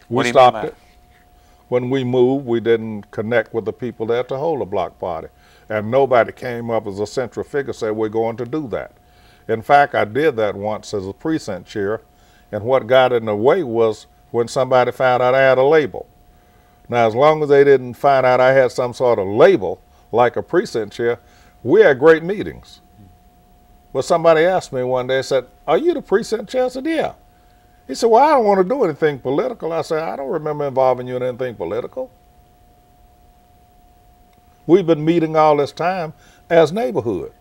We stopped it. When we moved, we didn't connect with the people there to hold a block party. And nobody came up as a central figure and said, we're going to do that. In fact, I did that once as a precinct chair. And what got in the way was when somebody found out I had a label. Now, as long as they didn't find out I had some sort of label, like a precinct chair, we had great meetings. But somebody asked me one day, said, are you the precinct chair? I said, yeah. He said, well, I don't want to do anything political. I said, I don't remember involving you in anything political. We've been meeting all this time as neighborhood.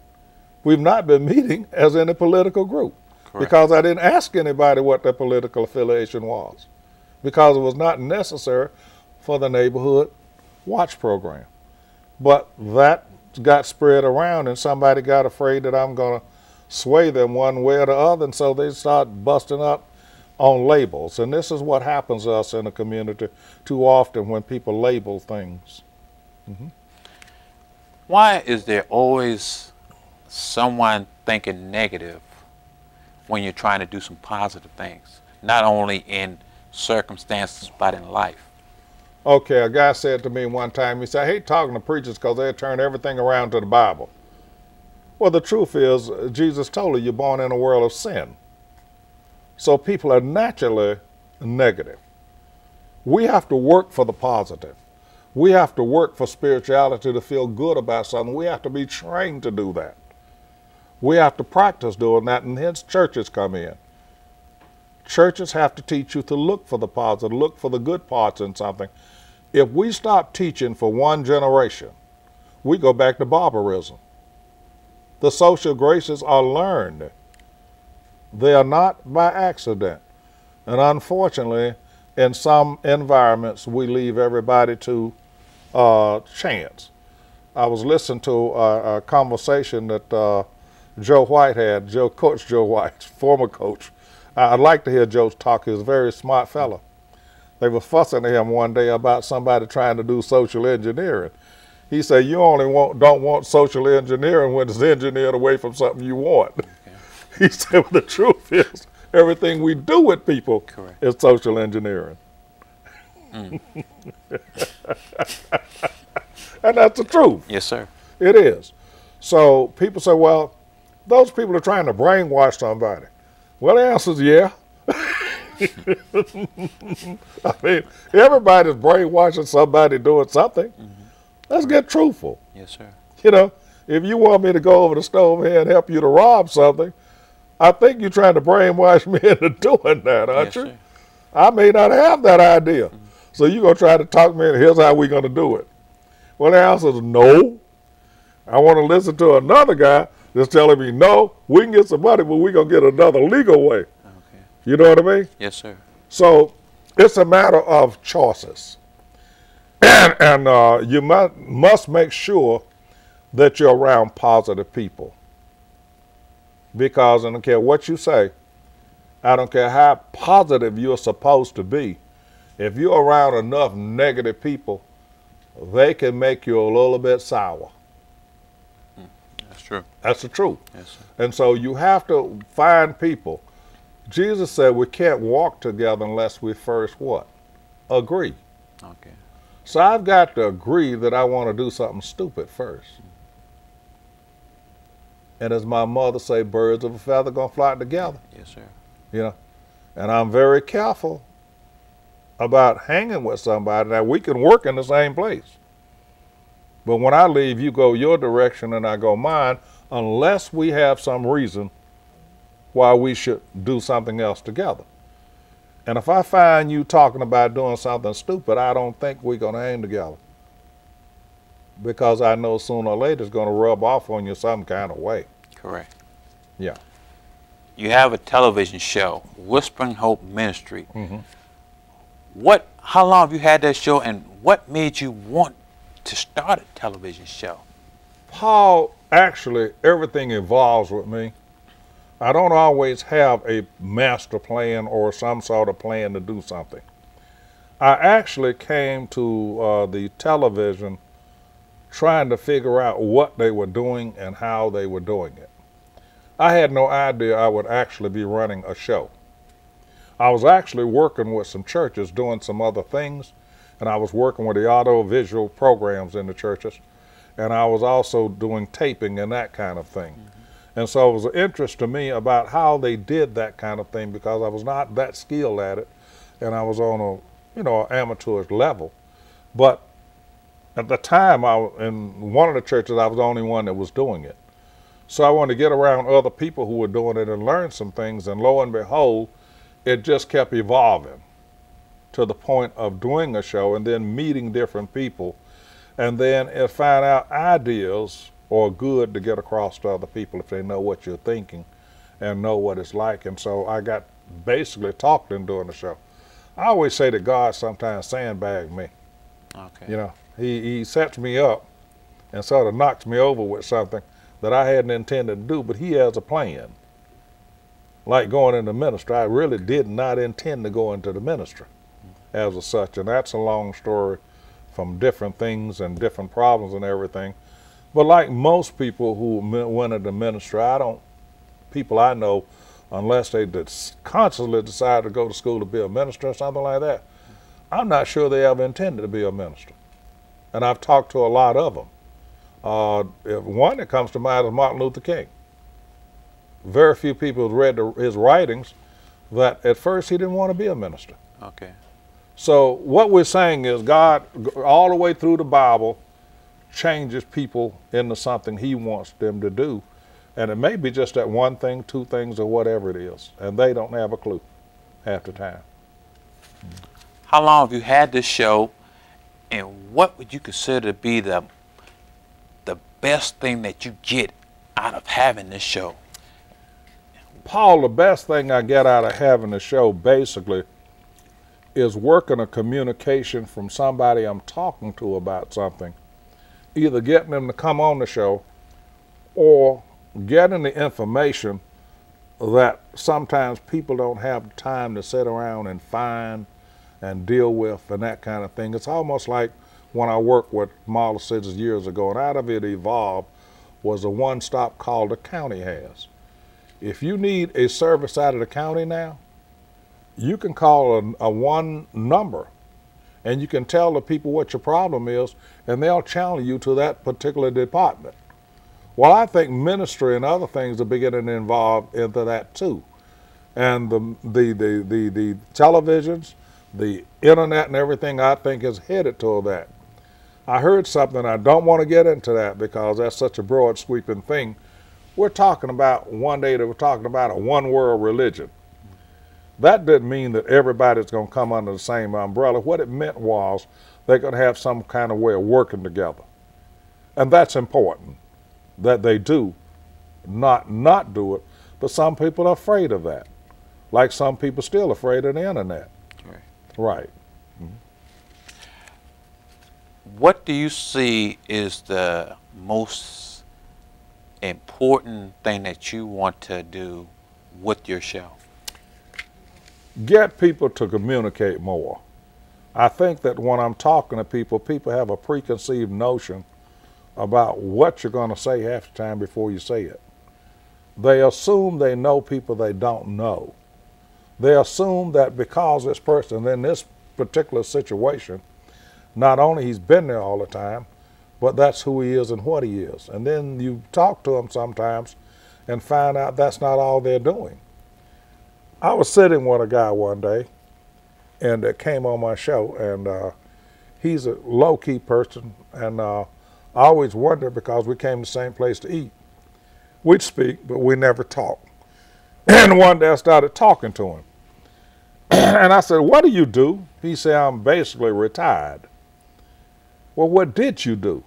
We've not been meeting as any political group. Correct. Because I didn't ask anybody what their political affiliation was, because it was not necessary for the neighborhood watch program. But that got spread around, and somebody got afraid that I'm going to sway them one way or the other, and so they start busting up on labels. And this is what happens to us in the community too often when people label things. Mm-hmm. Why is there always someone thinking negative when you're trying to do some positive things, not only in circumstances but in life? Okay, a guy said to me one time, he said, I hate talking to preachers because they turn everything around to the Bible. Well, the truth is, Jesus told you you're born in a world of sin. So people are naturally negative. We have to work for the positive. We have to work for spirituality to feel good about something. We have to be trained to do that. We have to practice doing that, and hence churches come in. Churches have to teach you to look for the positive, look for the good parts in something. If we stop teaching for one generation, we go back to barbarism. The social graces are learned. They are not by accident. And unfortunately, in some environments, we leave everybody to chance. I was listening to a conversation that Joe White had, Coach Joe White, former coach. I'd like to hear Joe talk. He's a very smart fellow. They were fussing at him one day about somebody trying to do social engineering. He said, you only don't want social engineering when it's engineered away from something you want. Okay. He said, well, the truth is, everything we do with people Correct. Is social engineering. Mm. And that's the truth. Yes, sir. It is. So people say, well, those people are trying to brainwash somebody. Well, the answer is yeah. I mean, everybody's brainwashing somebody doing something. Mm-hmm. Let's get truthful. Yes, sir. You know, if you want me to go over the stove here and help you to rob something, I think you're trying to brainwash me into doing that, aren't you? Sir. I may not have that idea. Mm-hmm. So you're going to try to talk me into, here's how we're going to do it. Well, the answer is no. I want to listen to another guy that's telling me, no, we can get some money, but we're going to get another legal way. Okay. You know what I mean? Yes, sir. So it's a matter of choices. And you must make sure that you're around positive people. Because I don't care what you say, I don't care how positive you're supposed to be, if you're around enough negative people, they can make you a little bit sour. That's true. That's the truth. Yes, sir. And so you have to find people. Jesus said we can't walk together unless we first what? Agree. Okay. So I've got to agree that I want to do something stupid first. And as my mother say, birds of a feather gonna flock together. Yes, sir. You know, and I'm very careful about hanging with somebody. Now we can work in the same place, but when I leave, you go your direction and I go mine, unless we have some reason why we should do something else together. And if I find you talking about doing something stupid, I don't think we're going to hang together. Because I know sooner or later it's going to rub off on you some kind of way. Correct. Yeah. You have a television show, Whispering Hope Ministry. Mm-hmm. How long have you had that show, and what made you want to start a television show? Paul, actually, everything evolves with me. I don't always have a master plan or some sort of plan to do something. I actually came to the television trying to figure out what they were doing and how they were doing it. I had no idea I would actually be running a show. I was actually working with some churches doing some other things, and I was working with the audio-visual programs in the churches, and I was also doing taping and that kind of thing. And so it was an interest to me about how they did that kind of thing, because I was not that skilled at it, and I was on a, you know, amateurish level. But at the time, in one of the churches, I was the only one that was doing it. So I wanted to get around other people who were doing it and learn some things, and lo and behold, it just kept evolving to the point of doing a show and then meeting different people, and then find out ideas are good to get across to other people if they know what you're thinking and know what it's like. And so I got basically talked into doing the show. I always say that God sometimes sandbags me. Okay. You know, he sets me up and sort of knocks me over with something that I hadn't intended to do, but he has a plan. Like going into ministry, I really did not intend to go into the ministry as a such, and that's a long story from different things and different problems and everything. But like most people who went into ministry, people I know, unless they consciously decide to go to school to be a minister or something like that, I'm not sure they ever intended to be a minister. And I've talked to a lot of them. One that comes to mind is Martin Luther King. Very few people have read his writings that at first he didn't want to be a minister. Okay. So what we're saying is God, all the way through the Bible, changes people into something he wants them to do. And it may be just that one thing, two things, or whatever it is. And they don't have a clue half the time. How long have you had this show, and what would you consider to be the best thing that you get out of having this show? Paul, the best thing I get out of having the show basically is working a communication from somebody I'm talking to about something, either getting them to come on the show or getting the information that sometimes people don't have time to sit around and find and deal with and that kind of thing. It's almost like when I worked with Model Cities years ago, and out of it evolved was a one-stop call the county has. If you need a service out of the county now, you can call a one number and you can tell the people what your problem is, and they'll channel you to that particular department. Well, I think ministry and other things are beginning to involve into that too. And the televisions, the internet and everything, I think is headed toward that. I heard something, I don't want to get into that because that's such a broad sweeping thing. We're talking about, one day they were talking about a one world religion. That didn't mean that everybody's going to come under the same umbrella. What it meant was they're going to have some kind of way of working together. And that's important, that they do, not do it. But some people are afraid of that. Like some people still afraid of the internet. Right. Mm-hmm. What do you see is the most important thing that you want to do with your show? Get people to communicate more. I think that when I'm talking to people, people have a preconceived notion about what you're going to say half the time before you say it. They assume they know people they don't know. They assume that because this person in this particular situation, not only he's been there all the time, but that's who he is and what he is. And then you talk to them sometimes and find out that's not all they're doing. I was sitting with a guy one day and that came on my show, and he's a low-key person, and I always wondered because we came to the same place to eat. We'd speak, but we never talk. And one day I started talking to him. And I said, "What do you do?" He said, "I'm basically retired." Well, what did you do?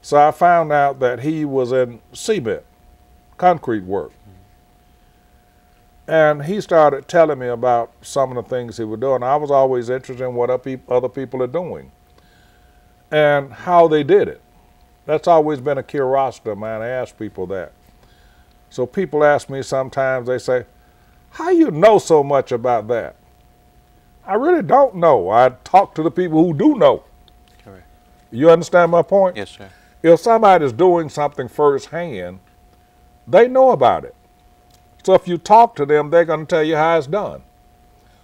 So I found out that he was in cement, concrete work. And he started telling me about some of the things he was doing. I was always interested in what other people are doing and how they did it. That's always been a curiosity of mine. I ask people that. So people ask me sometimes, they say, "How you know so much about that?" I really don't know. I talk to the people who do know. Correct. You understand my point? Yes, sir. If somebody's doing something firsthand, they know about it. So if you talk to them, they're going to tell you how it's done.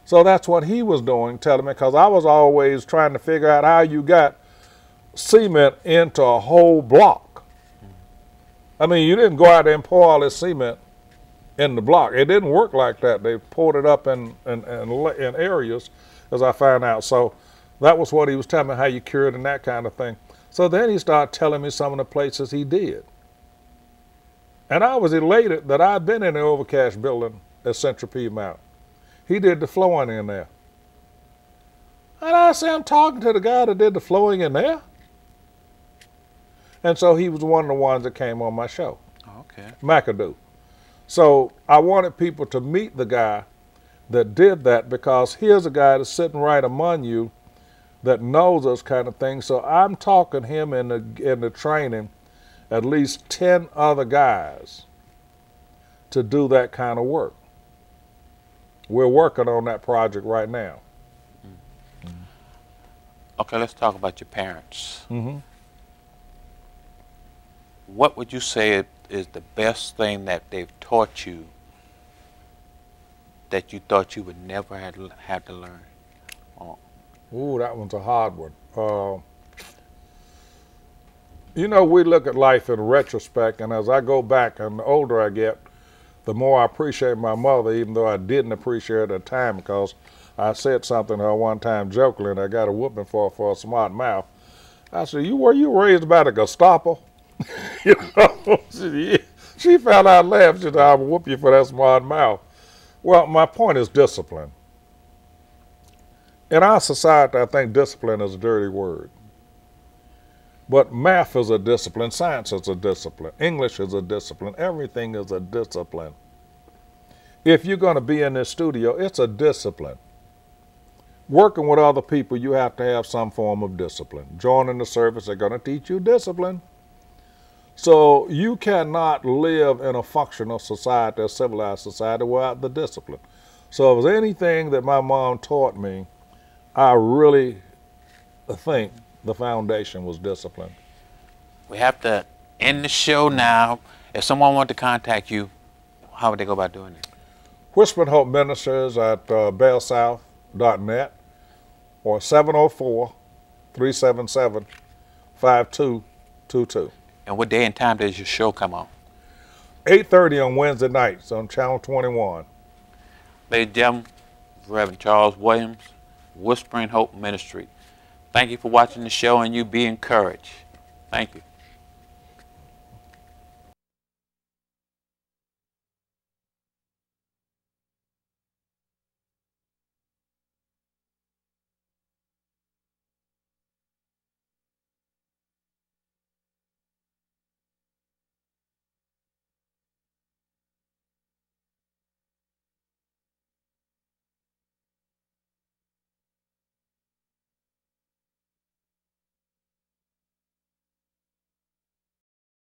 So that's what he was doing, telling me, because I was always trying to figure out how you got cement into a whole block. I mean, you didn't go out there and pour all this cement in the block. It didn't work like that. They poured it up in areas, as I found out. So that was what he was telling me, how you cured and that kind of thing. So then he started telling me some of the places he did. And I was elated that I'd been in the overcash building at Central Piedmont. He did the flooring in there. And I said, I'm talking to the guy that did the flooring in there. And so he was one of the ones that came on my show. Okay. McAdoo. So I wanted people to meet the guy that did that, because here's a guy that's sitting right among you that knows those kind of things. So I'm talking him in the training at least 10 other guys to do that kind of work. We're working on that project right now. Okay, let's talk about your parents. Mm-hmm. What would you say is the best thing that they've taught you that you thought you would never have to learn? Oh. Ooh, that one's a hard one. You know, we look at life in retrospect, and as I go back and the older I get, the more I appreciate my mother, even though I didn't appreciate her at the time, because I said something to her one time jokingly, and I got a whooping for a smart mouth. I said, were you raised by the Gestapo? You know, she found out, laughed. She said, I'll whoop you for that smart mouth. Well, my point is discipline. In our society, I think discipline is a dirty word. But math is a discipline, science is a discipline, English is a discipline, everything is a discipline. If you're going to be in this studio, it's a discipline. Working with other people, you have to have some form of discipline. Joining the service, they're going to teach you discipline. So you cannot live in a functional society, a civilized society, without the discipline. So if there's anything that my mom taught me, I really think the foundation was discipline. We have to end the show now. If someone wanted to contact you, how would they go about doing it? Whispering Hope Ministers at bellsouth.net or 704-377-5222. And what day and time does your show come on? 8:30 on Wednesday nights on Channel 21. Ladies and gentlemen, Rev.Charles Williams, Whispering Hope Ministry. Thank you for watching the show, and you be encouraged. Thank you.